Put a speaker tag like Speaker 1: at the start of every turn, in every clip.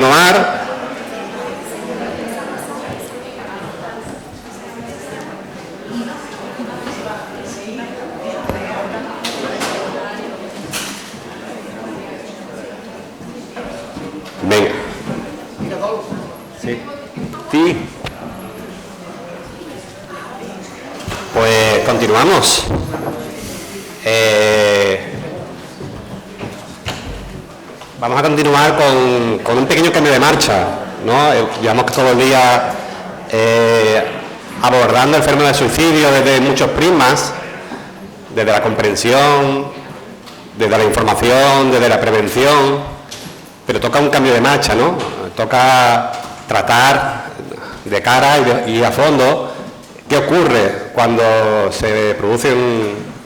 Speaker 1: continuar. Venga. Sí. Pues continuamos. Vamos a continuar con un pequeño cambio de marcha, ¿no? Llevamos todo el día abordando el fenómeno del suicidio desde muchos prismas, desde la comprensión, desde la información, desde la prevención, pero toca un cambio de marcha, ¿no? Toca tratar de cara y a fondo qué ocurre cuando se produce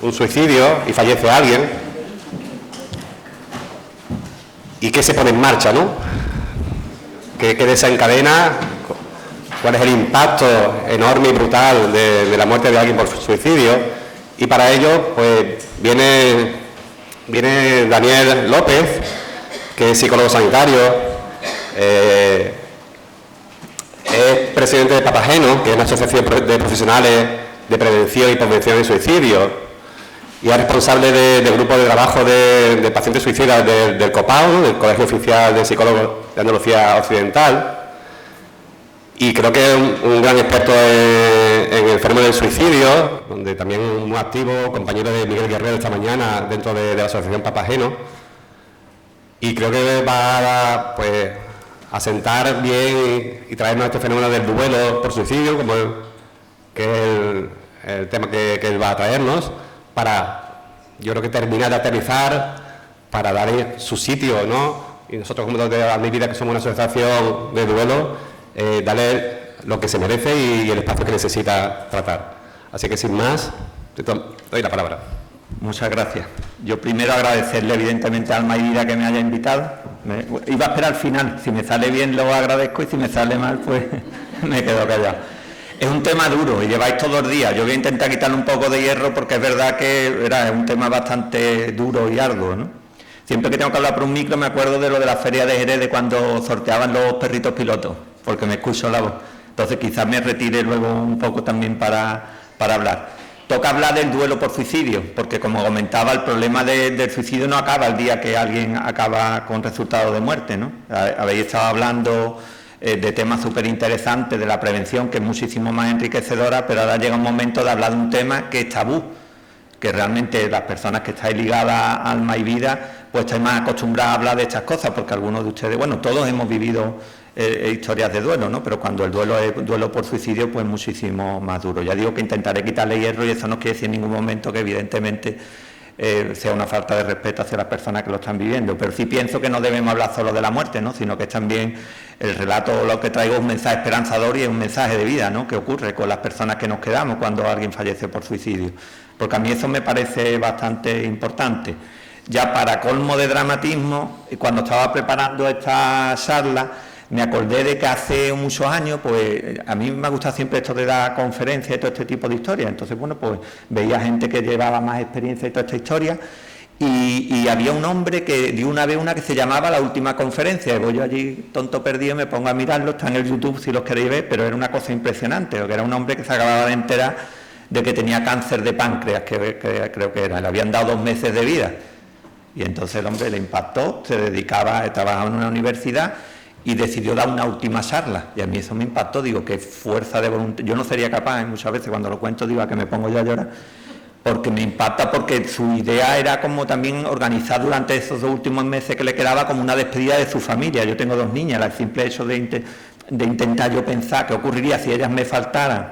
Speaker 1: un suicidio y fallece alguien y qué se pone en marcha, ¿no? ¿Qué desencadena? ¿Cuál es el impacto enorme y brutal de la muerte de alguien por suicidio? Y para ello, pues, viene Daniel López, que es psicólogo sanitario, es presidente de Papageno, que es una asociación de profesionales de prevención y prevención de suicidio, y es responsable del grupo de trabajo de pacientes suicidas del COPAO, ¿no?, del Colegio Oficial de Psicólogos de Andalucía Occidental, y creo que es un gran experto en el fenómeno del suicidio, donde también es muy activo, compañero de Miguel Guerrero esta mañana dentro de la asociación Papageno, y creo que va pues, a sentar bien y traernos este fenómeno del duelo por suicidio, que es el tema que él va a traernos, para, yo creo que terminar de aterrizar, para darle su sitio, ¿no? Y nosotros, como de Mi Vida, que somos una asociación de duelo, darle lo que se merece y el espacio que necesita tratar. Así que, sin más, te doy la palabra.
Speaker 2: Muchas gracias. Yo primero agradecerle evidentemente a Alma y Vida que me haya invitado. Iba a esperar al final, si me sale bien lo agradezco y si me sale mal pues me quedo callado. Es un tema duro y lleváis todos los días. Yo voy a intentar quitarle un poco de hierro porque es verdad que es un tema bastante duro y arduo, ¿no? Siempre que tengo que hablar por un micro me acuerdo de lo de la feria de Jerez, de cuando sorteaban los perritos pilotos, porque me escucho la voz. Entonces quizás me retire luego un poco también para hablar. Toca hablar del duelo por suicidio, porque como comentaba, el problema del suicidio no acaba el día que alguien acaba con resultado de muerte, ¿no? Habéis estado hablando de temas súper interesantes, de la prevención, que es muchísimo más enriquecedora, pero ahora llega un momento de hablar de un tema que es tabú, que realmente las personas que estáis ligadas a Alma y Vida, pues estáis más acostumbradas a hablar de estas cosas, porque algunos de ustedes, bueno, todos hemos vivido historias de duelo, ¿no? Pero cuando el duelo es duelo por suicidio, pues muchísimo más duro. Ya digo que intentaré quitarle hierro y eso no quiere decir en ningún momento que evidentemente sea una falta de respeto hacia las personas que lo están viviendo, pero sí pienso que no debemos hablar solo de la muerte, ¿no? Sino que es también el relato, lo que traigo es un mensaje esperanzador y es un mensaje de vida, ¿no? Que ocurre con las personas que nos quedamos cuando alguien fallece por suicidio, porque a mí eso me parece bastante importante. Ya para colmo de dramatismo, cuando estaba preparando esta charla, me acordé de que hace muchos años, pues a mí me ha gustado siempre esto de dar conferencias y todo este tipo de historias. Entonces, bueno, pues veía gente que llevaba más experiencia y toda esta historia. Y había un hombre que dio una vez una que se llamaba La Última Conferencia. Y voy yo allí, tonto perdido, me pongo a mirarlo, está en el YouTube si los queréis ver, pero era una cosa impresionante, porque era un hombre que se acababa de enterar de que tenía cáncer de páncreas, que creo que era. Le habían dado 2 meses de vida. Y entonces el hombre le impactó, se dedicaba a trabajar en una universidad y decidió dar una última charla, y a mí eso me impactó. Digo, qué fuerza de voluntad. Yo no sería capaz, muchas veces cuando lo cuento digo que me pongo ya a llorar, porque me impacta, porque su idea era como también organizar durante esos 2 últimos meses que le quedaba como una despedida de su familia. Yo tengo 2 niñas, el simple hecho de intentar yo pensar qué ocurriría si ellas me faltaran,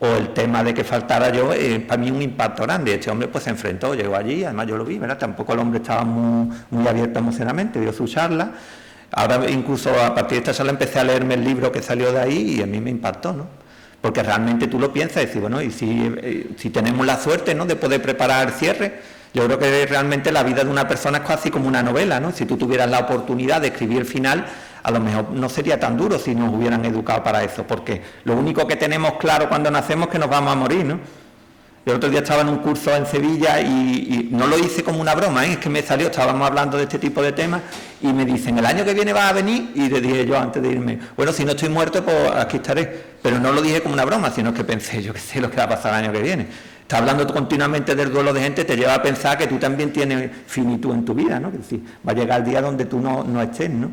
Speaker 2: o el tema de que faltara yo, para mí un impacto grande. Este hombre pues se enfrentó, llegó allí, además yo lo vi, ¿verdad? Tampoco el hombre estaba muy abierto emocionalmente, dio su charla. Ahora incluso a partir de esta charla empecé a leerme el libro que salió de ahí y a mí me impactó, ¿no? Porque realmente tú lo piensas y dices, bueno, y si tenemos la suerte, ¿no?, de poder preparar el cierre. Yo creo que realmente la vida de una persona es casi como una novela, ¿no? Si tú tuvieras la oportunidad de escribir el final, a lo mejor no sería tan duro si nos hubieran educado para eso, porque lo único que tenemos claro cuando nacemos es que nos vamos a morir, ¿no? El otro día estaba en un curso en Sevilla y no lo hice como una broma, es que me salió, estábamos hablando de este tipo de temas y me dicen, el año que viene vas a venir, y le dije yo antes de irme, bueno, si no estoy muerto, pues aquí estaré, pero no lo dije como una broma, sino que pensé, yo qué sé lo que va a pasar el año que viene. Está hablando continuamente del duelo de gente, te lleva a pensar que tú también tienes finitud en tu vida, ¿no? Que decir, va a llegar el día donde tú no estés, ¿no?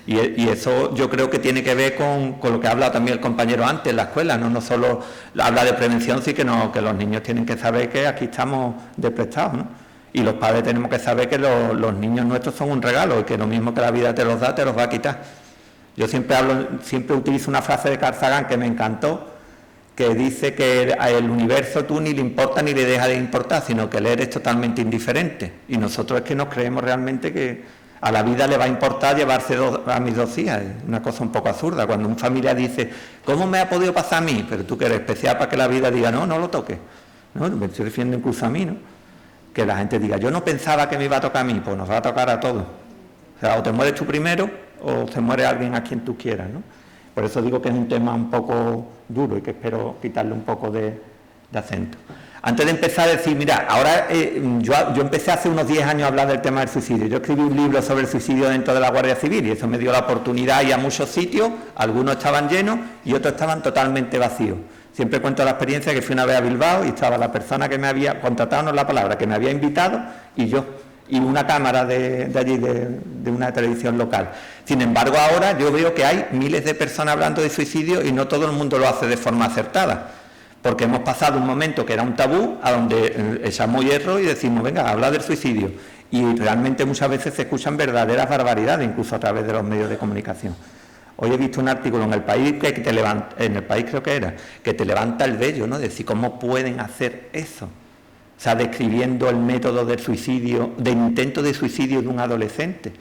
Speaker 2: Y eso yo creo que tiene que ver con lo que ha hablado también el compañero antes en la escuela, no solo habla de prevención, sí que los niños tienen que saber que aquí estamos desprestados, ¿no? Y los padres tenemos que saber que los niños nuestros son un regalo y que lo mismo que la vida te los da, te los va a quitar. Yo siempre utilizo una frase de Carl Sagan que me encantó, que dice que el universo tú ni le importa ni le deja de importar, sino que él eres totalmente indiferente. Y nosotros es que nos creemos realmente que a la vida le va a importar llevarse a mis 2 hijas. Es una cosa un poco absurda. Cuando un familiar dice, ¿cómo me ha podido pasar a mí? Pero tú que eres especial para que la vida diga, no lo toques. No, me estoy refiriendo incluso a mí, ¿no? Que la gente diga, yo no pensaba que me iba a tocar a mí, pues nos va a tocar a todos. O sea, o te mueres tú primero o se muere alguien a quien tú quieras, ¿no? Por eso digo que es un tema un poco duro y que espero quitarle un poco de acento. Antes de empezar a decir, mira, ahora yo empecé hace unos 10 años a hablar del tema del suicidio. Yo escribí un libro sobre el suicidio dentro de la Guardia Civil y eso me dio la oportunidad de ir a muchos sitios, algunos estaban llenos y otros estaban totalmente vacíos. Siempre cuento la experiencia que fui una vez a Bilbao y estaba la persona que me había contratado, no es la palabra, que me había invitado y yo, y una cámara de allí, de una televisión local. Sin embargo, ahora yo veo que hay miles de personas hablando de suicidio y no todo el mundo lo hace de forma acertada. Porque hemos pasado un momento que era un tabú, a donde echamos hierro y decimos, venga, habla del suicidio. Y realmente muchas veces se escuchan verdaderas barbaridades, incluso a través de los medios de comunicación. Hoy he visto un artículo en El País, en El País creo que era, que te levanta el vello, ¿no? Decir, ¿cómo pueden hacer eso? O sea, describiendo el método del suicidio, del intento de suicidio de un adolescente.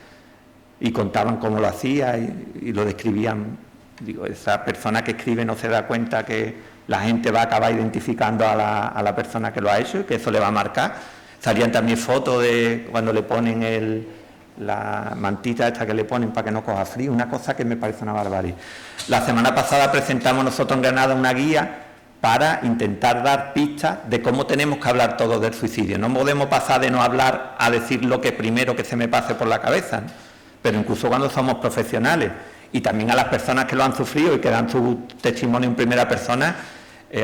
Speaker 2: Y contaban cómo lo hacía y lo describían. Digo, esa persona que escribe no se da cuenta que la gente va a acabar identificando a la persona que lo ha hecho y que eso le va a marcar. Salían también fotos de cuando le ponen la mantita esta que le ponen para que no coja frío, una cosa que me parece una barbaridad. La semana pasada presentamos nosotros en Granada una guía para intentar dar pistas de cómo tenemos que hablar todos del suicidio. No podemos pasar de no hablar a decir lo que primero que se me pase por la cabeza, ¿no? Pero incluso cuando somos profesionales y también a las personas que lo han sufrido y que dan su testimonio en primera persona,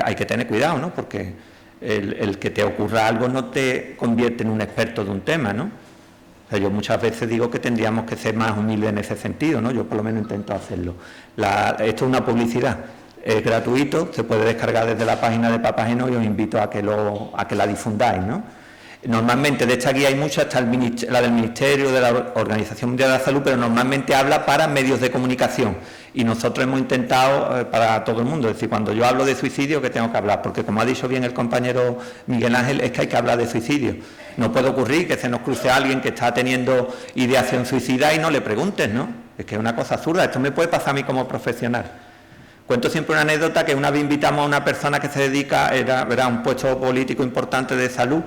Speaker 2: hay que tener cuidado, ¿no? Porque el que te ocurra algo no te convierte en un experto de un tema, ¿no? O sea, yo muchas veces digo que tendríamos que ser más humildes en ese sentido, ¿no? Yo por lo menos intento hacerlo. Esto es una publicidad, es gratuito, se puede descargar desde la página de Papageno y os invito a que la difundáis, ¿no? Normalmente de esta guía hay muchas, está la del Ministerio, de la Organización Mundial de la Salud, pero normalmente habla para medios de comunicación y nosotros hemos intentado para todo el mundo, es decir, cuando yo hablo de suicidio, ¿qué tengo que hablar? Porque como ha dicho bien el compañero Miguel Ángel, es que hay que hablar de suicidio. No puede ocurrir que se nos cruce a alguien que está teniendo ideación suicida y no le preguntes, ¿no? Es que es una cosa absurda, esto me puede pasar a mí como profesional. Cuento siempre una anécdota que una vez invitamos a una persona que se dedica, era un puesto político importante de salud,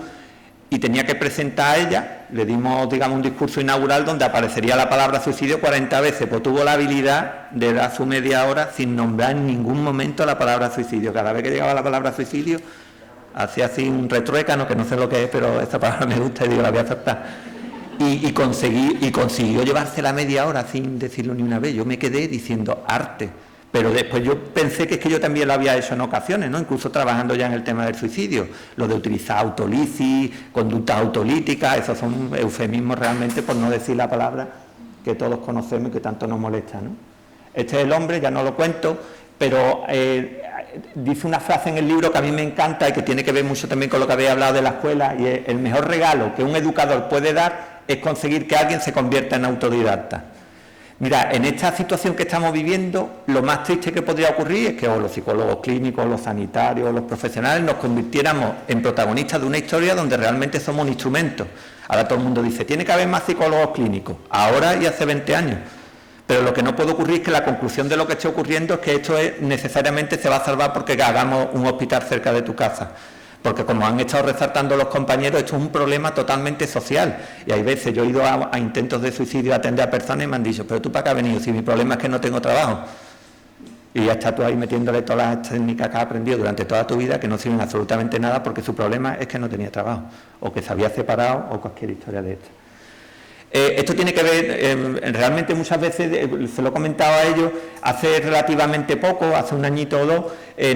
Speaker 2: y tenía que presentar a ella, le dimos, digamos, un discurso inaugural donde aparecería la palabra suicidio 40 veces, pues tuvo la habilidad de dar su media hora sin nombrar en ningún momento la palabra suicidio. Cada vez que llegaba la palabra suicidio, hacía así un retruécano, que no sé lo que es, pero esta palabra me gusta y digo, la voy a aceptar. Y consiguió llevarse la media hora sin decirlo ni una vez. Yo me quedé diciendo arte. Pero después yo pensé que es que yo también lo había hecho en ocasiones, ¿no? Incluso trabajando ya en el tema del suicidio, lo de utilizar autolisis, conductas autolíticas, esos son eufemismos realmente por no decir la palabra que todos conocemos y que tanto nos molesta, ¿no? Este es el hombre, ya no lo cuento, pero dice una frase en el libro que a mí me encanta y que tiene que ver mucho también con lo que había hablado de la escuela, y es: el mejor regalo que un educador puede dar es conseguir que alguien se convierta en autodidacta. Mira, en esta situación que estamos viviendo, lo más triste que podría ocurrir es que o los psicólogos clínicos, los sanitarios, los profesionales nos convirtiéramos en protagonistas de una historia donde realmente somos un instrumento. Ahora todo el mundo dice, tiene que haber más psicólogos clínicos, ahora y hace 20 años. Pero lo que no puede ocurrir es que la conclusión de lo que esté ocurriendo es que esto necesariamente se va a salvar porque hagamos un hospital cerca de tu casa. Porque como han estado resaltando los compañeros, esto es un problema totalmente social. Y hay veces, yo he ido a intentos de suicidio a atender a personas y me han dicho, pero tú para qué has venido, si mi problema es que no tengo trabajo. Y ya estás tú ahí metiéndole todas las técnicas que has aprendido durante toda tu vida que no sirven absolutamente nada porque su problema es que no tenía trabajo, o que se había separado, o cualquier historia de esta. Esto tiene que ver, realmente muchas veces, se lo he comentado a ellos, hace relativamente poco, hace un añito o dos,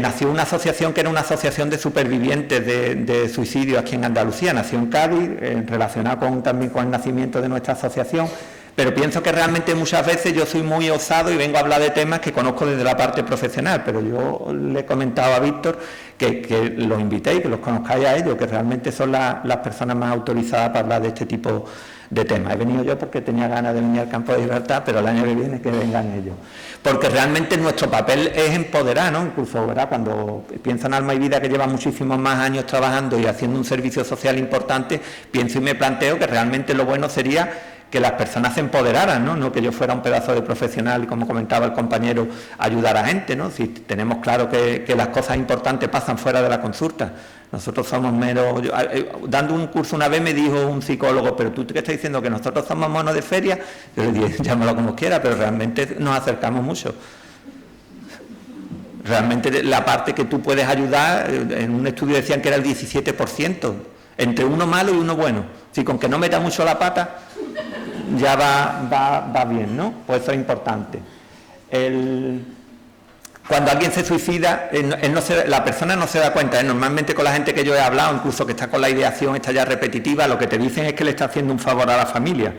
Speaker 2: nació una asociación que era una asociación de supervivientes de suicidio aquí en Andalucía, nació en Cádiz, relacionada también con el nacimiento de nuestra asociación, pero pienso que realmente muchas veces yo soy muy osado y vengo a hablar de temas que conozco desde la parte profesional, pero yo le he comentado a Víctor que los invitéis, que los conozcáis a ellos, que realmente son las personas más autorizadas para hablar de este tipo de temas. He venido yo porque tenía ganas de venir al Campo de Gibraltar, pero el año que viene que vengan ellos. Porque realmente nuestro papel es empoderar, ¿no? Incluso, ¿verdad? Cuando pienso en Alma y Vida, que lleva muchísimos más años trabajando y haciendo un servicio social importante, pienso y me planteo que realmente lo bueno sería que las personas se empoderaran, ¿no? No que yo fuera un pedazo de profesional y, como comentaba el compañero, ayudar a gente, ¿no? Si tenemos claro que las cosas importantes pasan fuera de la consulta. Nosotros somos meros... dando un curso una vez me dijo un psicólogo, pero tú qué estás diciendo, que nosotros somos monos de feria. Yo le dije, llámalo como quiera, pero realmente nos acercamos mucho. Realmente la parte que tú puedes ayudar, en un estudio decían que era el 17%, entre uno malo y uno bueno. Si con que no meta mucho la pata, ya va bien, ¿no? Pues eso es importante. Cuando alguien se suicida, la persona no se da cuenta. Normalmente con la gente que yo he hablado, incluso que está con la ideación, está ya repetitiva, lo que te dicen es que le está haciendo un favor a la familia.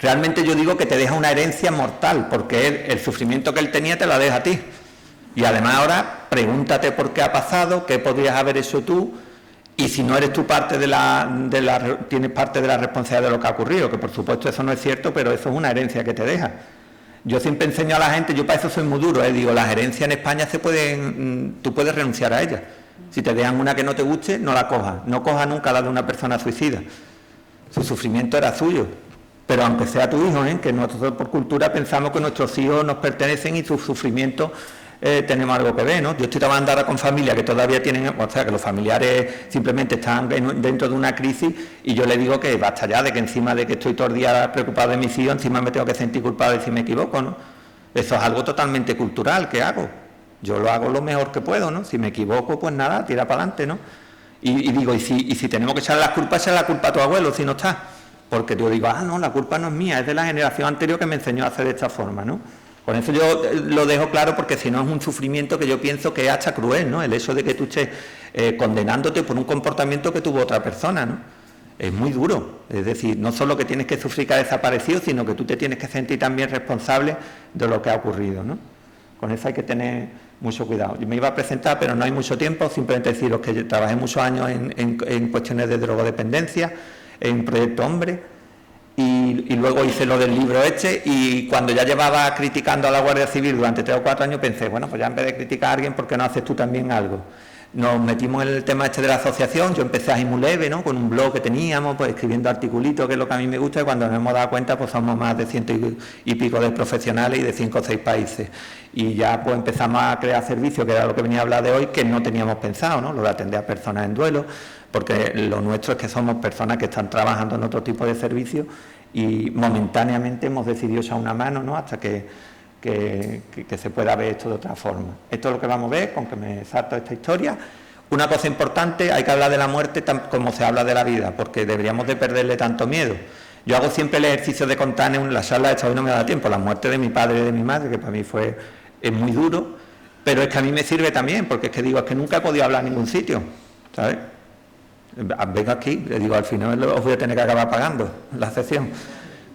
Speaker 2: Realmente yo digo que te deja una herencia mortal, porque el sufrimiento que él tenía te lo deja a ti. Y además ahora, pregúntate por qué ha pasado, qué podrías haber hecho tú, y si no eres tú tienes parte de la responsabilidad de lo que ha ocurrido, que por supuesto eso no es cierto, pero eso es una herencia que te deja. Yo siempre enseño a la gente, yo para eso soy muy duro, digo, las herencias en España tú puedes renunciar a ellas. Si te dejan una que no te guste, no la cojas. No cojas nunca la de una persona suicida. Su sufrimiento era suyo. Pero aunque sea tu hijo, que nosotros por cultura pensamos que nuestros hijos nos pertenecen y sus sufrimientos tenemos algo que ver, ¿no? Yo estoy trabajando ahora con familias que todavía tienen, o sea, que los familiares simplemente están dentro de una crisis, y yo le digo que basta ya de que encima de que estoy todo el día preocupado de mis hijos, encima me tengo que sentir culpable si me equivoco, ¿no? Eso es algo totalmente cultural que hago. Yo lo hago lo mejor que puedo, ¿no? Si me equivoco, pues nada, tira para adelante, ¿no? Y digo, y si tenemos que echarle las culpas, echarle la culpa a tu abuelo si no está. Porque yo digo, no, la culpa no es mía, es de la generación anterior que me enseñó a hacer de esta forma, ¿no? Con eso yo lo dejo claro, porque si no es un sufrimiento que yo pienso que es hasta cruel, ¿no? El hecho de que tú estés condenándote por un comportamiento que tuvo otra persona, ¿no? Es muy duro. Es decir, no solo que tienes que sufrir que ha desaparecido, sino que tú te tienes que sentir también responsable de lo que ha ocurrido, ¿no? Con eso hay que tener mucho cuidado. Yo me iba a presentar, pero no hay mucho tiempo, simplemente deciros que yo trabajé muchos años en cuestiones de drogodependencia, en Proyecto Hombre, y luego hice lo del libro y cuando ya llevaba criticando a la Guardia Civil durante 3 o 4 años, pensé, bueno, pues ya en vez de criticar a alguien, ¿por qué no haces tú también algo? Nos metimos en el tema de la asociación. Yo empecé a muy leve, ¿no? Con un blog que teníamos, pues escribiendo articulitos, que es lo que a mí me gusta, y cuando nos hemos dado cuenta, pues somos más de 100 y pico de profesionales y de 5 o 6 países. Y ya pues empezamos a crear servicios, que era lo que venía a hablar de hoy, que no teníamos pensado, ¿no? Lo de atender a personas en duelo, porque lo nuestro es que somos personas que están trabajando en otro tipo de servicios, y momentáneamente hemos decidido echar una mano, ¿no? Hasta que se pueda ver esto de otra forma. Esto es lo que vamos a ver, con que me salto esta historia. Una cosa importante, hay que hablar de la muerte como se habla de la vida, porque deberíamos de perderle tanto miedo. Yo hago siempre el ejercicio de contar en la charla, esta hoy no me da tiempo, la muerte de mi padre y de mi madre, que para mí es muy duro, pero es que a mí me sirve también, porque es que digo, es que nunca he podido hablar en ningún sitio, ¿sabes? Vengo aquí, le digo, al final os voy a tener que acabar pagando la sesión,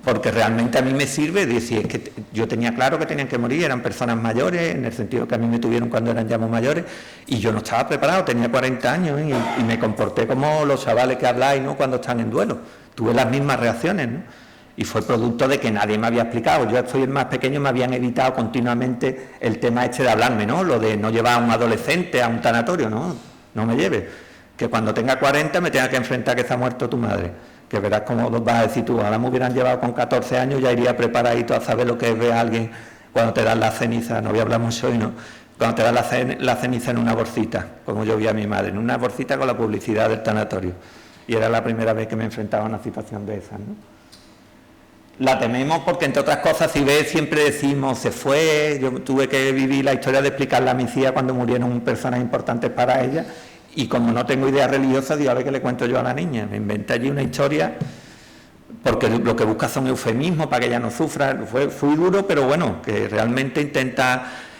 Speaker 2: porque realmente a mí me sirve decir, es que yo tenía claro que tenían que morir, eran personas mayores, en el sentido que a mí me tuvieron cuando eran ya muy mayores, y yo no estaba preparado, tenía 40 años, y me comporté como los chavales que habláis, ¿no? Cuando están en duelo, tuve las mismas reacciones, ¿no? Y fue producto de que nadie me había explicado. Yo soy el más pequeño, me habían evitado continuamente el tema de hablarme, ¿no? Lo de no llevar a un adolescente a un tanatorio, no me lleves. Que cuando tenga 40 me tenga que enfrentar que se ha muerto tu madre. Que verás cómo lo vas a decir tú. Ahora me hubieran llevado con 14 años, ya iría preparadito a saber lo que es ver a alguien cuando te dan la ceniza. No voy a hablar mucho hoy, ¿no? Cuando te dan la ceniza en una bolsita, como yo vi a mi madre, en una bolsita con la publicidad del tanatorio. Y era la primera vez que me enfrentaba a una situación de esas, ¿no? La tememos porque, entre otras cosas, si ves, siempre decimos, se fue. Yo tuve que vivir la historia de explicarla a mi tía cuando murieron personas importantes para ella, y como no tengo idea religiosa, digo, a ver qué le cuento yo a la niña. Me inventé allí una historia, porque lo que busca son eufemismos para que ella no sufra. Fue duro, pero bueno, que realmente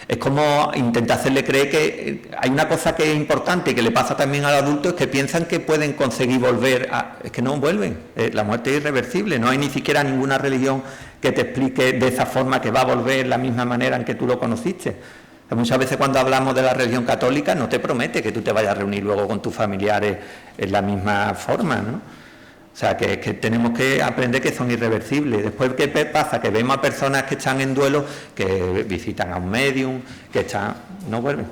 Speaker 2: es como intenta hacerle creer que hay una cosa que es importante y que le pasa también a los adultos, es que piensan que pueden conseguir volver es que no vuelven, la muerte es irreversible, no hay ni siquiera ninguna religión que te explique de esa forma que va a volver la misma manera en que tú lo conociste. Muchas veces cuando hablamos de la religión católica no te promete que tú te vayas a reunir luego con tus familiares en la misma forma, ¿no? O sea, que tenemos que aprender que son irreversibles. Después, ¿qué pasa? Que vemos a personas que están en duelo, que visitan a un medium, no vuelven.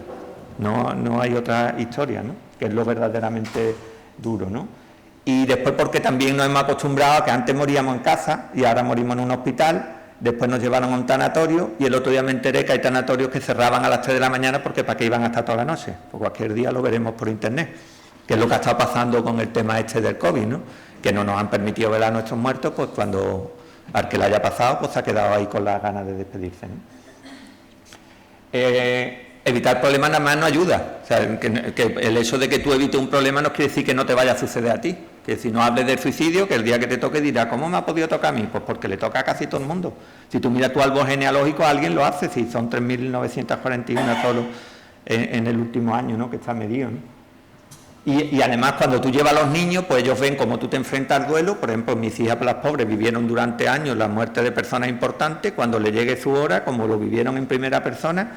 Speaker 2: No hay otra historia, ¿no? Que es lo verdaderamente duro, ¿no? Y después porque también nos hemos acostumbrado a que antes moríamos en casa y ahora morimos en un hospital, después nos llevaron a un tanatorio y el otro día me enteré que hay tanatorios que cerraban a las 3 de la mañana porque para qué iban hasta toda la noche. Pues cualquier día lo veremos por internet, que es lo que ha estado pasando con el tema del COVID, ¿no? Que no nos han permitido ver a nuestros muertos, pues cuando al que le haya pasado, pues se ha quedado ahí con las ganas de despedirse, ¿no? Evitar problemas nada más no ayuda. O sea, que el hecho de que tú evites un problema no quiere decir que no te vaya a suceder a ti. Que si no hables del suicidio, que el día que te toque dirá, ¿cómo me ha podido tocar a mí? Pues porque le toca a casi todo el mundo. Si tú miras tu árbol genealógico, alguien lo hace, si son 3.941 solo en el último año, ¿no? Que está medido, ¿no? Y además, cuando tú llevas a los niños, pues ellos ven cómo tú te enfrentas al duelo. Por ejemplo, mis hijas, las pobres, vivieron durante años la muerte de personas importantes. Cuando le llegue su hora, como lo vivieron en primera persona,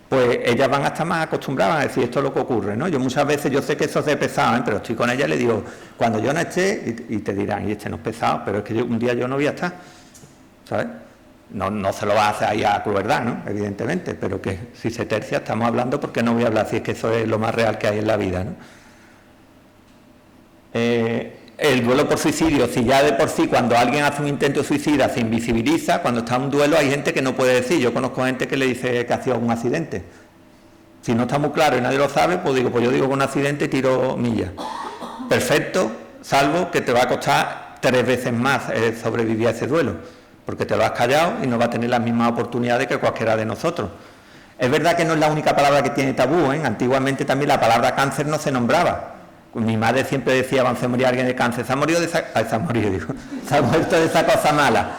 Speaker 2: pues ellas van a estar más acostumbradas a decir, esto es lo que ocurre, ¿no? Yo muchas veces, yo sé que eso es de pesado, pero estoy con ella y le digo, cuando yo no esté, y te dirán, y este no es pesado, pero es que un día yo no voy a estar, ¿sabes? No se lo va a hacer ahí a crueldad, ¿no? Evidentemente, pero que si se tercia, estamos hablando porque no voy a hablar, si es que eso es lo más real que hay en la vida, ¿no? El duelo por suicidio, si ya de por sí cuando alguien hace un intento suicida se invisibiliza, cuando está en un duelo hay gente que no puede decir. Yo conozco gente que le dice que ha sido un accidente. Si no está muy claro y nadie lo sabe, pues yo digo que un accidente tiro millas. Perfecto, salvo que te va a costar 3 veces más sobrevivir a ese duelo, porque te lo has callado y no va a tener las mismas oportunidades que cualquiera de nosotros. Es verdad que no es la única palabra que tiene tabú, ¿eh? Antiguamente también la palabra cáncer no se nombraba. Mi madre siempre decía, cuando se moría alguien de cáncer, se ha muerto de esa cosa mala.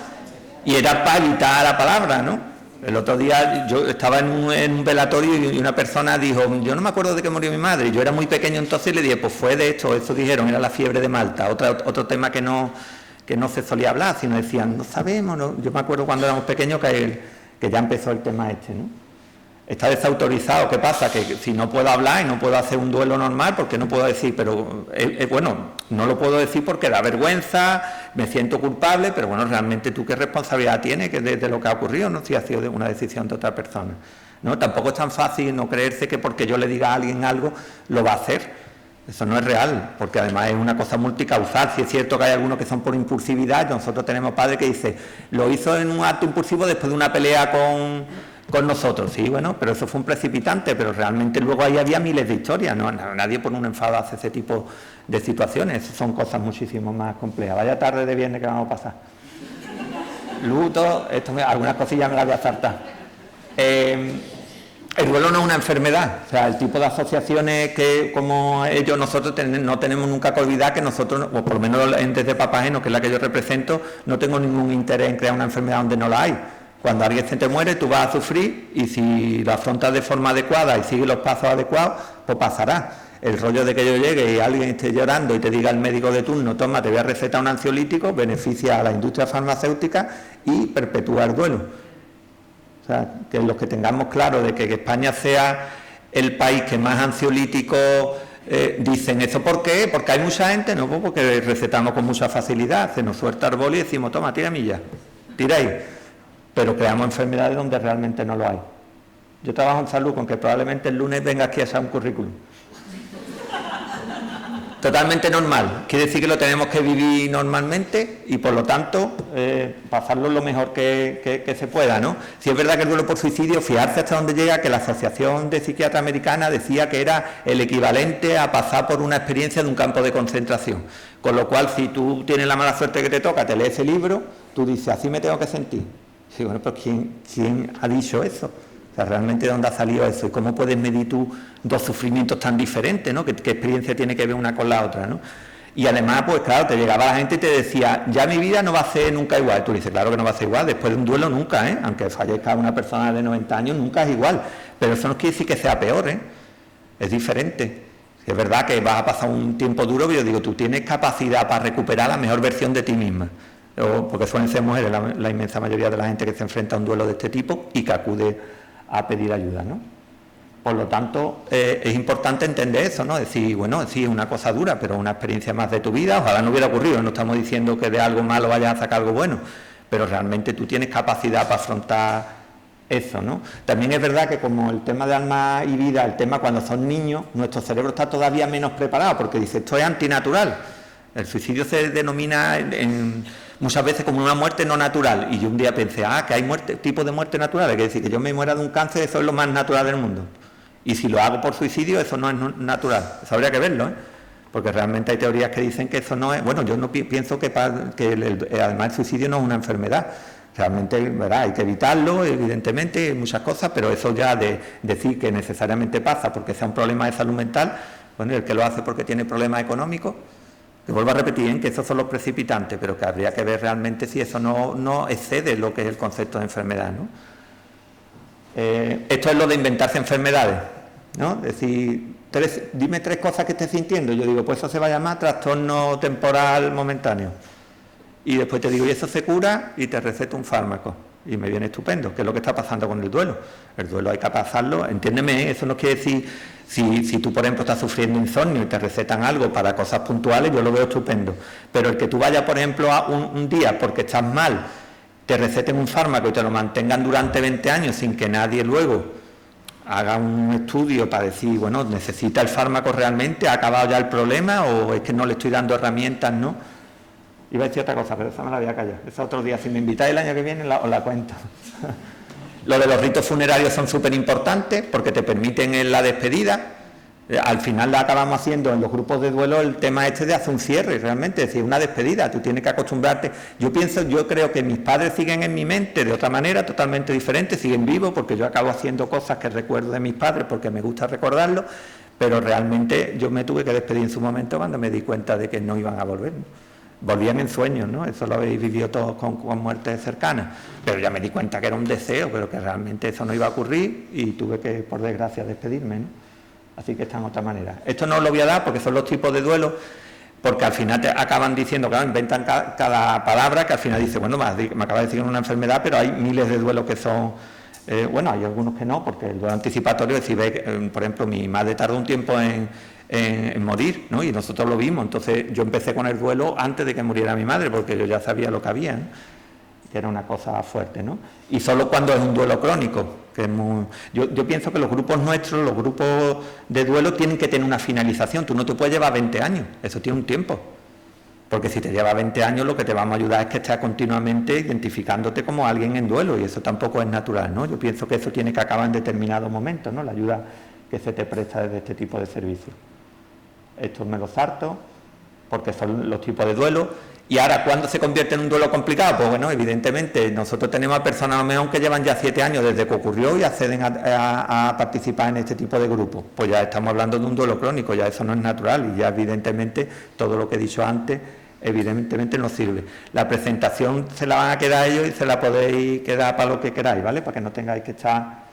Speaker 2: Y era para evitar la palabra, ¿no? El otro día yo estaba en un velatorio y una persona dijo, yo no me acuerdo de que murió mi madre. Yo era muy pequeño entonces y le dije, pues fue de esto, eso dijeron, era la fiebre de Malta. Otro tema que no se solía hablar, sino decían, no sabemos, ¿no? Yo me acuerdo cuando éramos pequeños que ya empezó el tema ¿no? Está desautorizado. ¿Qué pasa? Que si no puedo hablar y no puedo hacer un duelo normal, porque no puedo decir, pero bueno, no lo puedo decir porque da vergüenza, me siento culpable, pero bueno, realmente tú qué responsabilidad tienes de lo que ha ocurrido, no si ha sido una decisión de otra persona, ¿no? Tampoco es tan fácil no creerse que porque yo le diga a alguien algo lo va a hacer. Eso no es real, porque además es una cosa multicausal. Si es cierto que hay algunos que son por impulsividad, nosotros tenemos padres que dicen, lo hizo en un acto impulsivo después de una pelea con nosotros, sí, bueno, pero eso fue un precipitante, pero realmente luego ahí había miles de historias, ¿no? Nadie por un enfado hace ese tipo de situaciones, son cosas muchísimo más complejas. Vaya tarde de viernes que vamos a pasar. Luto, algunas cosillas me las voy a saltar. El duelo no es una enfermedad, o sea, el tipo de asociaciones que como ellos nosotros no tenemos nunca que olvidar que nosotros, o por lo menos desde Papageno, que es la que yo represento, no tengo ningún interés en crear una enfermedad donde no la hay. Cuando alguien se te muere, tú vas a sufrir y si lo afrontas de forma adecuada y sigues los pasos adecuados, pues pasará. El rollo de que yo llegue y alguien esté llorando y te diga el médico de turno, toma, te voy a recetar un ansiolítico, beneficia a la industria farmacéutica y perpetúa el duelo. O sea, que los que tengamos claro de que España sea el país que más ansiolíticos dicen, ¿eso por qué? Porque hay mucha gente, no, pues porque recetamos con mucha facilidad, se nos suelta el boli y decimos, toma, tira milla, tiráis. Pero creamos enfermedades donde realmente no lo hay. Yo trabajo en salud, con que probablemente el lunes venga aquí a hacer un currículum. Totalmente normal, quiere decir que lo tenemos que vivir normalmente y por lo tanto pasarlo lo mejor que se pueda, ¿no? Si es verdad que el duelo por suicidio, fijarse hasta dónde llega, que la Asociación de Psiquiatría Americana decía que era el equivalente a pasar por una experiencia de un campo de concentración, con lo cual si tú tienes la mala suerte que te toca, te lees ese libro, tú dices, así me tengo que sentir. Y bueno, pues ¿quién ha dicho eso? O sea, ¿realmente de dónde ha salido eso? ¿Y cómo puedes medir tú dos sufrimientos tan diferentes, ¿no? ¿Qué experiencia tiene que ver una con la otra, ¿no? Y además, pues claro, te llegaba la gente y te decía, ya mi vida no va a ser nunca igual. Tú dices, claro que no va a ser igual, después de un duelo nunca, ¿eh? Aunque fallezca una persona de 90 años, nunca es igual. Pero eso no quiere decir que sea peor, ¿eh? Es diferente. Es verdad que vas a pasar un tiempo duro, pero yo digo, tú tienes capacidad para recuperar la mejor versión de ti misma. Porque suelen ser mujeres la inmensa mayoría de la gente que se enfrenta a un duelo de este tipo y que acude a pedir ayuda, ¿no? Por lo tanto, es importante entender eso, ¿no? Decir, bueno, sí, es una cosa dura, pero una experiencia más de tu vida, ojalá no hubiera ocurrido, no estamos diciendo que de algo malo vayas a sacar algo bueno, pero realmente tú tienes capacidad para afrontar eso, ¿no? También es verdad que como el tema de alma y vida, el tema cuando son niños, nuestro cerebro está todavía menos preparado, porque dice, esto es antinatural. El suicidio se denomina muchas veces como una muerte no natural, y yo un día pensé, que hay tipos de muerte naturales, que decir que yo me muera de un cáncer, eso es lo más natural del mundo. Y si lo hago por suicidio, eso no es natural. Eso habría que verlo, ¿eh? Porque realmente hay teorías que dicen que eso no es... Bueno, yo no pienso que además el suicidio no es una enfermedad. Realmente, ¿verdad? Hay que evitarlo, evidentemente, muchas cosas, pero eso ya de decir que necesariamente pasa porque sea un problema de salud mental, bueno, el que lo hace porque tiene problemas económicos, que vuelvo a repetir, que esos son los precipitantes, pero que habría que ver realmente si eso no excede lo que es el concepto de enfermedad, ¿no? Esto es lo de inventarse enfermedades, ¿no? Decir, dime 3 cosas que estés sintiendo. Yo digo, pues eso se va a llamar trastorno temporal momentáneo. Y después te digo, y eso se cura y te receto un fármaco. Y me viene estupendo, que es lo que está pasando con el duelo. El duelo hay que pasarlo, entiéndeme, eso no quiere decir, si tú por ejemplo estás sufriendo insomnio y te recetan algo para cosas puntuales, yo lo veo estupendo. Pero el que tú vayas, por ejemplo, a un día porque estás mal, te receten un fármaco y te lo mantengan durante 20 años sin que nadie luego haga un estudio para decir, bueno, ¿necesita el fármaco realmente? ¿Ha acabado ya el problema? ¿O es que no le estoy dando herramientas, no? Iba a decir otra cosa, pero esa me la voy a callar. Esa otro día, si me invitáis el año que viene, os la cuento. Lo de los ritos funerarios son súper importantes porque te permiten en la despedida. Al final la acabamos haciendo en los grupos de duelo el tema de hacer un cierre, realmente, es decir, una despedida, tú tienes que acostumbrarte. Yo creo que mis padres siguen en mi mente de otra manera, totalmente diferente, siguen vivos, porque yo acabo haciendo cosas que recuerdo de mis padres porque me gusta recordarlo, pero realmente yo me tuve que despedir en su momento cuando me di cuenta de que no iban a volver, ¿no? Volvían en sueños, ¿no? Eso lo habéis vivido todos con muertes cercanas, pero ya me di cuenta que era un deseo, pero que realmente eso no iba a ocurrir y tuve que, por desgracia, despedirme, ¿no? Así que está en otra manera. Esto no os lo voy a dar porque son los tipos de duelo, porque al final te acaban diciendo, claro, inventan cada palabra que al final dice, bueno, me acaba de decir una enfermedad, pero hay miles de duelos que son, bueno, hay algunos que no, porque el duelo anticipatorio, si ve, por ejemplo, mi madre tardó un tiempo en morir, ¿no? Y nosotros lo vimos, entonces yo empecé con el duelo antes de que muriera mi madre, porque yo ya sabía lo que había, ¿no? Que era una cosa fuerte, ¿no? Y solo cuando es un duelo crónico, que es muy... Yo pienso que los grupos nuestros, los grupos de duelo tienen que tener una finalización. Tú no te puedes llevar 20 años, eso tiene un tiempo, porque si te lleva 20 años lo que te vamos a ayudar es que estés continuamente identificándote como alguien en duelo, y eso tampoco es natural, ¿no? Yo pienso que eso tiene que acabar en determinados momentos, ¿no? La ayuda que se te presta desde este tipo de servicios. Esto me lo salto porque son los tipos de duelo. Y ahora, ¿cuándo se convierte en un duelo complicado? Pues bueno, evidentemente, nosotros tenemos a personas a lo mejor que llevan ya 7 años desde que ocurrió y acceden a participar en este tipo de grupos. Pues ya estamos hablando de un duelo crónico, ya eso no es natural y ya evidentemente todo lo que he dicho antes, evidentemente no sirve. La presentación se la van a quedar ellos y se la podéis quedar para lo que queráis, ¿vale? Para que no tengáis que estar...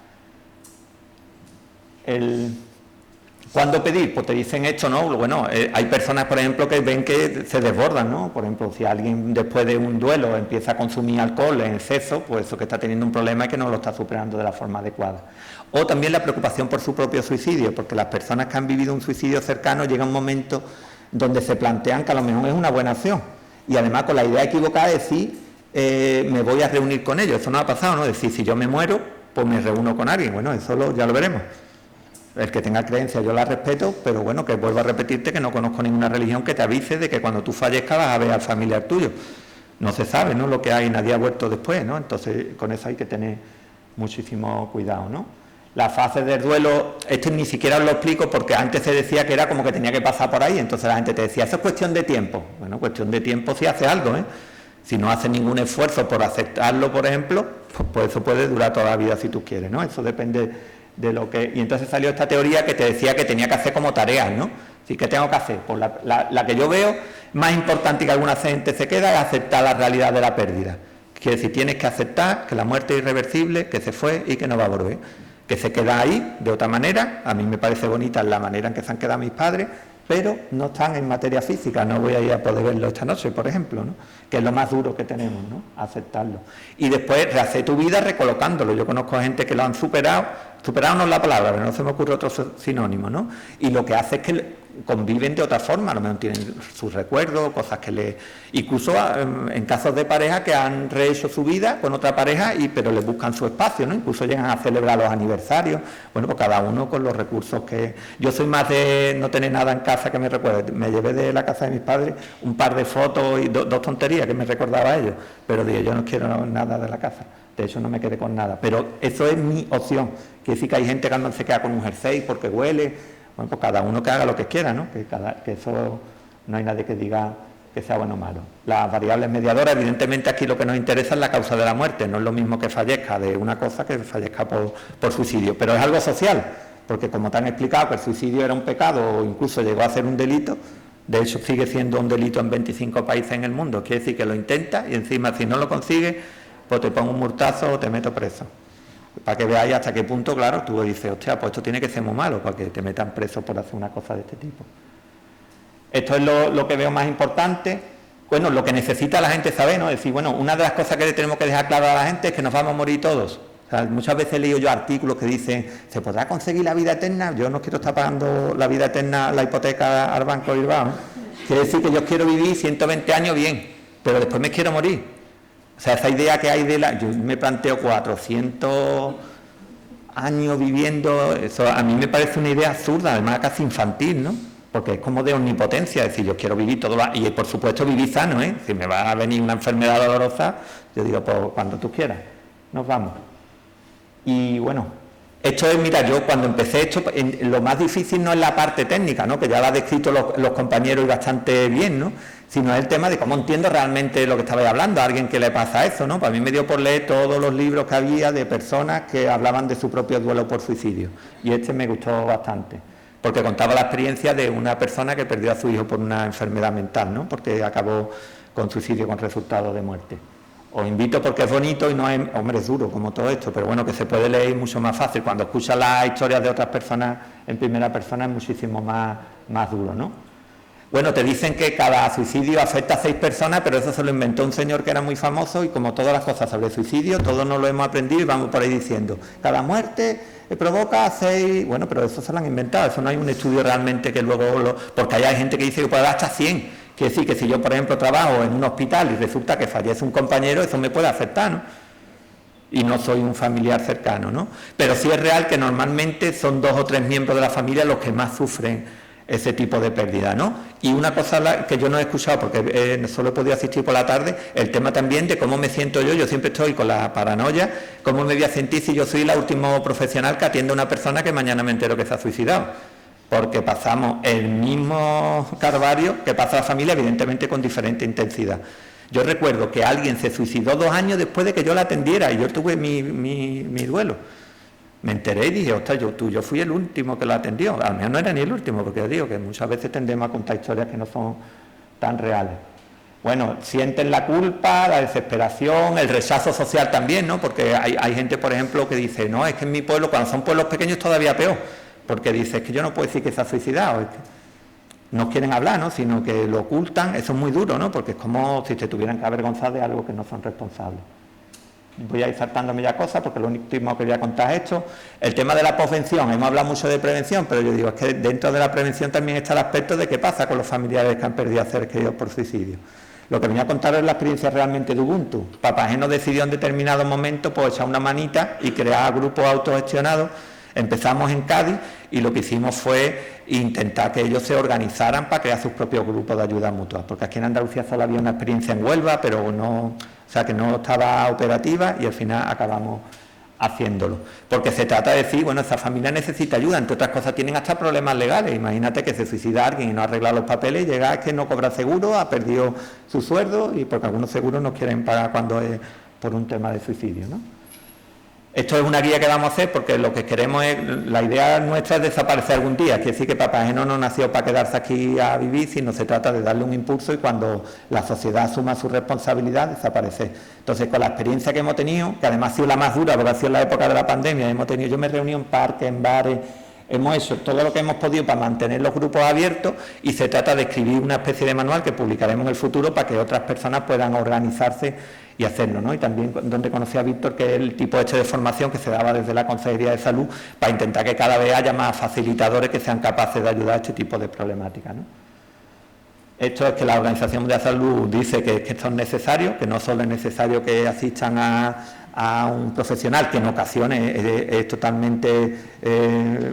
Speaker 2: ¿Cuándo pedir? Pues te dicen esto, ¿no? Bueno, hay personas, por ejemplo, que ven que se desbordan, ¿no? Por ejemplo, si alguien después de un duelo empieza a consumir alcohol en exceso, pues eso que está teniendo un problema es que no lo está superando de la forma adecuada. O también la preocupación por su propio suicidio, porque las personas que han vivido un suicidio cercano llega un momento donde se plantean que a lo mejor es una buena acción. Y además con la idea equivocada de decir, me voy a reunir con ellos. Eso no ha pasado, ¿no? Decir, si yo me muero, pues me reúno con alguien. Bueno, eso ya lo veremos. El que tenga creencia yo la respeto, pero bueno, que vuelvo a repetirte que no conozco ninguna religión que te avise de que cuando tú fallezcas vas a ver al familiar tuyo. No se sabe, ¿no? Lo que hay, nadie ha vuelto después, ¿no? Entonces con eso hay que tener muchísimo cuidado, ¿no? Las fases del duelo, esto ni siquiera os lo explico porque antes se decía que era como que tenía que pasar por ahí, entonces la gente te decía, eso es cuestión de tiempo. Bueno, cuestión de tiempo si hace algo, ¿eh? Si no haces ningún esfuerzo por aceptarlo, por ejemplo, pues eso puede durar toda la vida si tú quieres, ¿no? Eso depende de lo que... Y entonces salió esta teoría que te decía que tenía que hacer como tareas, ¿no? Así que tengo que hacer, pues la que yo veo más importante y que alguna gente se queda es aceptar la realidad de la pérdida. Quiere decir, tienes que aceptar que la muerte es irreversible, que se fue y que no va a volver. Que se queda ahí de otra manera. A mí me parece bonita la manera en que se han quedado mis padres, pero no están en materia física. No voy a ir a poder verlo esta noche, por ejemplo, ¿no? Que es lo más duro que tenemos, ¿no? Aceptarlo. Y después rehacer tu vida recolocándolo. Yo conozco gente que lo han superado no es la palabra, pero no se me ocurre otro sinónimo, ¿no? Y lo que hace es que conviven de otra forma, a lo mejor tienen sus recuerdos, cosas que le... Incluso en casos de pareja que han rehecho su vida con otra pareja, pero les buscan su espacio, ¿no? Incluso llegan a celebrar los aniversarios, bueno, pues cada uno con los recursos que... Yo soy más de no tener nada en casa que me recuerde. Me llevé de la casa de mis padres un par de fotos y dos tonterías que me recordaba a ellos, pero dije, yo no quiero nada de la casa. De hecho no me quedé con nada, pero eso es mi opción. Quiere decir que hay gente que no se queda con un jersey porque huele. Bueno, pues cada uno que haga lo que quiera, ¿no? Que eso no hay nadie que diga que sea bueno o malo. Las variables mediadoras, evidentemente aquí lo que nos interesa es la causa de la muerte, no es lo mismo que fallezca de una cosa que fallezca por suicidio, pero es algo social, porque como te han explicado que el suicidio era un pecado o incluso llegó a ser un delito, de hecho sigue siendo un delito en 25 países en el mundo, quiere decir que lo intenta y encima si no lo consigues, pues te pongo un multazo o te meto preso. Para que veáis hasta qué punto, claro, tú dices, hostia, pues esto tiene que ser muy malo para que te metan preso por hacer una cosa de este tipo. Esto es lo que veo más importante. Bueno, lo que necesita la gente saber, ¿no? Es decir, bueno, una de las cosas que le tenemos que dejar claro a la gente es que nos vamos a morir todos. O sea, muchas veces he leído yo artículos que dicen, ¿se podrá conseguir la vida eterna? Yo no quiero estar pagando la vida eterna, la hipoteca al Banco Bilbao, ¿no? Quiere decir que yo quiero vivir 120 años bien, pero después me quiero morir. O sea, esa idea que hay yo me planteo 400 años viviendo, eso a mí me parece una idea absurda, además casi infantil, ¿no? Porque es como de omnipotencia, es decir, yo quiero vivir todo, y por supuesto vivir sano, ¿eh? Si me va a venir una enfermedad dolorosa, yo digo, pues cuando tú quieras, nos vamos. Y bueno, esto es, mira, yo cuando empecé esto, lo más difícil no es la parte técnica, ¿no? Que ya lo han descrito los compañeros y bastante bien, ¿no? Sino es el tema de cómo entiendo realmente lo que estabais hablando, a alguien que le pasa eso, ¿no? Para mí me dio por leer todos los libros que había de personas que hablaban de su propio duelo por suicidio. Y este me gustó bastante, porque contaba la experiencia de una persona que perdió a su hijo por una enfermedad mental, ¿no? Porque acabó con suicidio con resultado de muerte. Os invito porque es bonito y no es, hombre, es duro como todo esto, pero bueno, que se puede leer mucho más fácil. Cuando escuchas las historias de otras personas en primera persona es muchísimo más duro, ¿no? Bueno, te dicen que cada suicidio afecta a 6 personas, pero eso se lo inventó un señor que era muy famoso y como todas las cosas sobre suicidio, todos nos lo hemos aprendido y vamos por ahí diciendo, cada muerte provoca 6, bueno, pero eso se lo han inventado, eso no hay un estudio realmente que luego porque hay gente que dice que puede dar hasta 100. Quiere decir que si yo, por ejemplo, trabajo en un hospital y resulta que fallece un compañero, eso me puede afectar, ¿no? Y no soy un familiar cercano, ¿no? Pero sí es real que normalmente son 2 o 3 miembros de la familia los que más sufren ese tipo de pérdida, ¿no? Y una cosa que yo no he escuchado, porque solo he podido asistir por la tarde, el tema también de cómo me siento yo siempre estoy con la paranoia, cómo me voy a sentir si yo soy la última profesional que atiende a una persona que mañana me entero que se ha suicidado. Porque pasamos el mismo calvario que pasa la familia, evidentemente con diferente intensidad. Yo recuerdo que alguien se suicidó 2 años después de que yo la atendiera y yo tuve mi duelo. Me enteré y dije, ostras, yo fui el último que la atendió. Al menos no era ni el último, porque yo digo que muchas veces tendemos a contar historias que no son tan reales. Bueno, sienten la culpa, la desesperación, el rechazo social también, ¿no? Porque hay gente, por ejemplo, que dice, no, es que en mi pueblo, cuando son pueblos pequeños todavía peor, porque dice, es que yo no puedo decir que se ha suicidado, es que no quieren hablar, ¿no? Sino que lo ocultan, eso es muy duro, ¿no? Porque es como si se tuvieran que avergonzar de algo que no son responsables. Voy a ir saltándome ya cosas porque lo último que voy a contar es esto. El tema de la posvención, hemos hablado mucho de prevención, pero yo digo, es que dentro de la prevención también está el aspecto de qué pasa con los familiares que han perdido a seres queridos por suicidio. Lo que venía a contar es la experiencia realmente de Ubuntu. Papageno decidió en determinado momento pues echar una manita y crear grupos autogestionados. Empezamos en Cádiz y lo que hicimos fue intentar que ellos se organizaran para crear sus propios grupos de ayuda mutua, porque aquí en Andalucía solo había una experiencia en Huelva, pero no, o sea que no estaba operativa y al final acabamos haciéndolo. Porque se trata de decir, bueno, esa familia necesita ayuda, entre otras cosas tienen hasta problemas legales. Imagínate que se suicida alguien y no arregla los papeles y llega que no cobra seguro, ha perdido su sueldo y porque algunos seguros no quieren pagar cuando es por un tema de suicidio, ¿no? Esto es una guía que vamos a hacer porque lo que queremos es, la idea nuestra es desaparecer algún día, quiere decir que Papageno no nació para quedarse aquí a vivir, sino se trata de darle un impulso y cuando la sociedad asuma su responsabilidad, desaparecer. Entonces, con la experiencia que hemos tenido, que además ha sido la más dura porque ha sido la época de la pandemia, yo me reuní en parques, en bares, hemos hecho todo lo que hemos podido para mantener los grupos abiertos y se trata de escribir una especie de manual que publicaremos en el futuro para que otras personas puedan organizarse y hacerlo, ¿no? Y también donde conocí a Víctor, que es el tipo de formación que se daba desde la Consejería de Salud para intentar que cada vez haya más facilitadores que sean capaces de ayudar a este tipo de problemáticas, ¿no? Esto es que la Organización Mundial de la Salud dice que esto es necesario, que no solo es necesario que asistan a un profesional, que en ocasiones es totalmente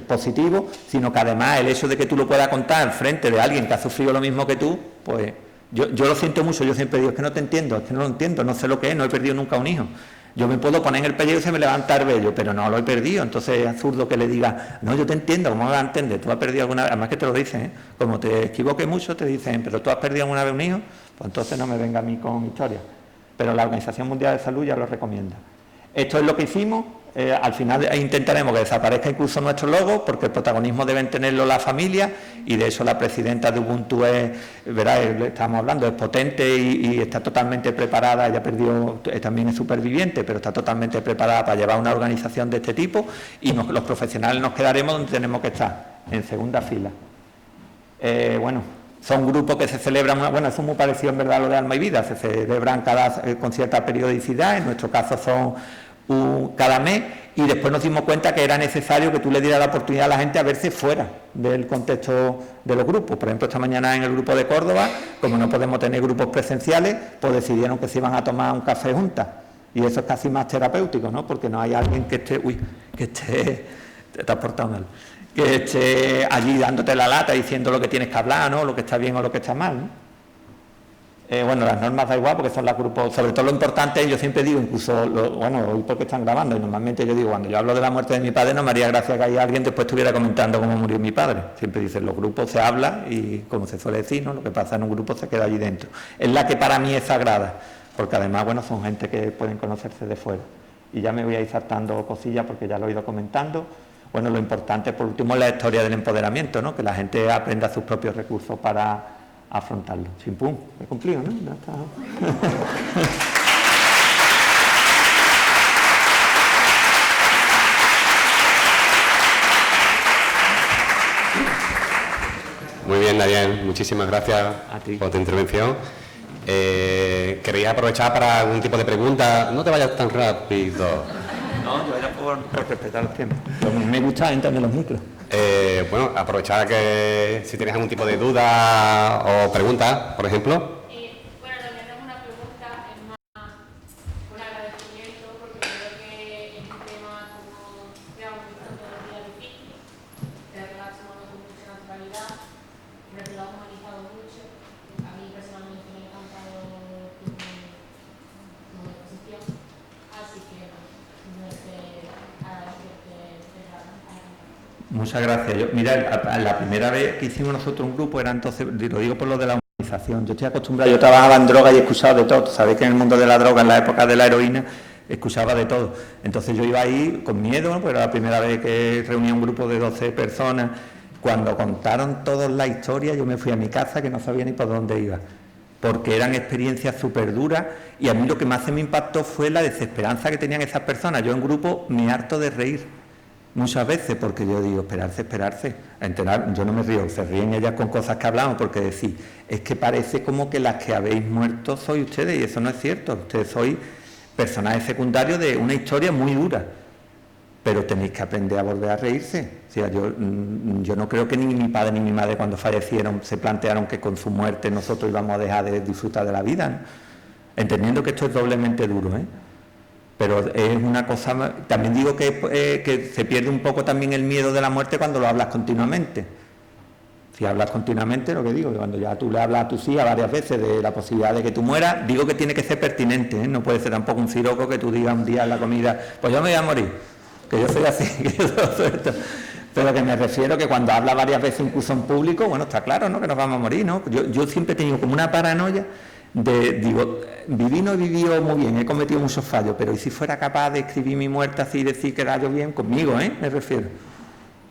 Speaker 2: positivo, sino que además el hecho de que tú lo puedas contar frente de alguien que ha sufrido lo mismo que tú, pues yo lo siento mucho, yo siempre digo, es que no te entiendo, es que no lo entiendo, no sé lo que es, no he perdido nunca un hijo. Yo me puedo poner en el pellejo y se me levanta el vello, pero no lo he perdido, entonces es absurdo que le diga, no, yo te entiendo, ¿cómo me vas a entender? Tú has perdido alguna vez, además que te lo dicen, ¿eh? Como te equivoques mucho te dicen, pero tú has perdido alguna vez un hijo, pues entonces no me venga a mí con historias. Pero la Organización Mundial de Salud ya lo recomienda. Esto es lo que hicimos, al final intentaremos que desaparezca incluso nuestro logo, porque el protagonismo deben tenerlo las familias, y de eso la presidenta de Ubuntu es, verá, estamos hablando, es potente y está totalmente preparada, ella perdió, también es superviviente, pero está totalmente preparada para llevar una organización de este tipo, y los profesionales nos quedaremos donde tenemos que estar, en segunda fila. Bueno, son grupos que se celebran, bueno, eso es muy parecido en verdad a lo de Alma y Vida, se celebran con cierta periodicidad, en nuestro caso son cada mes, y después nos dimos cuenta que era necesario que tú le dieras la oportunidad a la gente a verse fuera del contexto de los grupos. Por ejemplo, esta mañana en el grupo de Córdoba, como no podemos tener grupos presenciales, pues decidieron que se iban a tomar un café juntas, y eso es casi más terapéutico, ¿no? Porque no hay alguien que esté, te has portado mal, que esté allí dándote la lata diciendo lo que tienes que hablar, ¿no? Lo que está bien o lo que está mal, ¿no? Bueno, las normas da igual porque son los grupos, sobre todo lo importante, yo siempre digo, incluso, bueno, hoy porque están grabando, y normalmente yo digo, cuando yo hablo de la muerte de mi padre, no me haría gracia que alguien después estuviera comentando cómo murió mi padre. Siempre dicen, los grupos se habla y, como se suele decir, ¿no? Lo que pasa en un grupo se queda allí dentro. Es la que para mí es sagrada, porque además, bueno, son gente que pueden conocerse de fuera. Y ya me voy a ir saltando cosillas porque ya lo he ido comentando. Bueno, lo importante, por último, es la historia del empoderamiento, ¿no? Que la gente aprenda sus propios recursos para afrontarlo. Chimpum, he cumplido, ¿no? Ya está.
Speaker 1: Muy bien, Daniel, muchísimas gracias por tu intervención. Quería aprovechar para algún tipo de pregunta. No te vayas tan rápido.
Speaker 2: No, yo era por respetar el tiempo. Me gusta entender los micros.
Speaker 1: Bueno, aprovechar que si tienes algún tipo de duda o pregunta, por ejemplo.
Speaker 3: Bueno, también tengo una pregunta, es más un agradecimiento, porque creo que es un tema como digamos todos los días difícil, de verdad se maneja con mucha naturalidad, creo que lo ha humanizado mucho. A mí personalmente me ha encantado como exposición, así que no sé, agradecerte de verdad.
Speaker 2: Muchas gracias. Mira, la primera vez que hicimos nosotros un grupo era entonces, lo digo por lo de la humanización, yo estoy acostumbrado, yo trabajaba en droga y he escuchado de todo, sabéis que en el mundo de la droga, en la época de la heroína, escuchaba de todo. Entonces yo iba ahí con miedo, ¿no? Porque era la primera vez que reunía un grupo de 12 personas. Cuando contaron todas la historia, yo me fui a mi casa que no sabía ni por dónde iba, porque eran experiencias súper duras, y a mí lo que más me impactó fue la desesperanza que tenían esas personas. Yo en grupo me harto de reír muchas veces, porque yo digo, esperarse, a enterar, yo no me río, se ríen ellas con cosas que hablamos, porque decir, es que parece como que las que habéis muerto sois ustedes, y eso no es cierto, ustedes sois personajes secundarios de una historia muy dura, pero tenéis que aprender a volver a reírse. O sea, yo no creo que ni mi padre ni mi madre cuando fallecieron se plantearon que con su muerte nosotros íbamos a dejar de disfrutar de la vida, ¿no? Entendiendo que esto es doblemente duro, ¿eh? Pero es una cosa, también digo que se pierde un poco también el miedo de la muerte cuando lo hablas continuamente. Si hablas continuamente, lo que digo, cuando ya tú le hablas a tu hija varias veces de la posibilidad de que tú mueras, digo que tiene que ser pertinente, ¿eh? No puede ser tampoco un ciroco que tú digas un día en la comida, pues yo me voy a morir, que yo soy así, que yo soy esto. Pero que me refiero que cuando habla varias veces incluso en público, bueno, está claro, ¿no?, que nos vamos a morir, ¿no? Yo siempre he tenido como una paranoia digo, no he vivido muy bien, he cometido muchos fallos, pero ¿y si fuera capaz de escribir mi muerte así y decir que era yo bien conmigo, me refiero?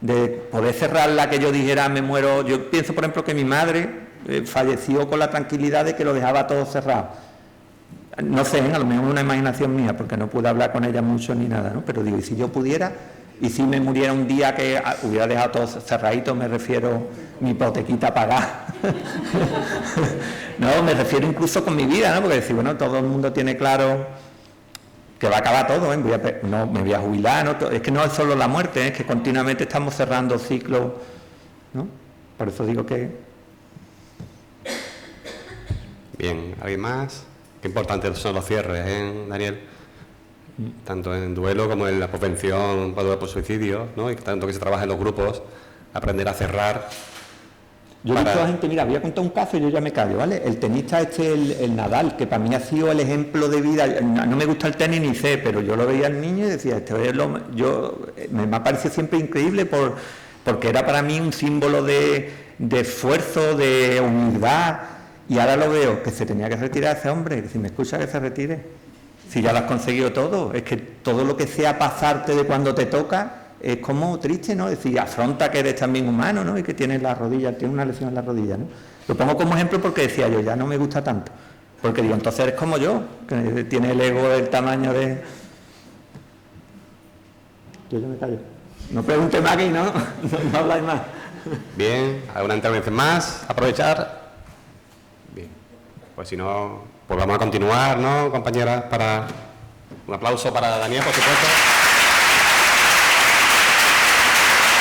Speaker 2: De poder cerrarla, que yo dijera me muero. Yo pienso, por ejemplo, que mi madre falleció con la tranquilidad de que lo dejaba todo cerrado. No sé, a lo mejor es una imaginación mía, porque no pude hablar con ella mucho ni nada, ¿no? Pero digo, y si yo pudiera, y si me muriera un día que hubiera dejado todo cerradito, me refiero, mi hipotequita pagada. No, me refiero incluso con mi vida, ¿no? Porque decir, bueno, todo el mundo tiene claro que va a acabar todo, no me voy a jubilar, ¿no? Es que no es solo la muerte, es que continuamente estamos cerrando ciclos, ¿no? Por eso digo que...
Speaker 1: Bien, ¿alguien más? Qué importantes son los cierres, Daniel? Tanto en duelo como en la prevención por suicidio, ¿no? Y tanto que se trabaja en los grupos, aprender a cerrar.
Speaker 2: Yo he visto a gente, mira, voy a contar un caso y yo ya me callo, ¿vale? El tenista el Nadal, que para mí ha sido el ejemplo de vida. No me gusta el tenis ni sé, pero yo lo veía al niño y decía, me ha parecido siempre increíble porque era para mí un símbolo de esfuerzo, de humildad, y ahora lo veo, que se tenía que retirar ese hombre, que si me escucha que se retire, si ya lo has conseguido todo, es que todo lo que sea pasarte de cuando te toca, es como triste, ¿no? Es decir, afronta que eres también humano, ¿no? Y que tienes la rodilla, tienes una lesión en la rodilla, ¿no? Lo pongo como ejemplo porque decía yo, ya no me gusta tanto. Porque digo, entonces eres como yo, que tiene el ego del tamaño de... Yo ya me callo. No pregunte más aquí, ¿no? No habláis más.
Speaker 1: Bien, ¿alguna intervención más? ¿Aprovechar? Bien, pues si no, pues vamos a continuar, ¿no, compañeras? Un aplauso para Daniel, por supuesto.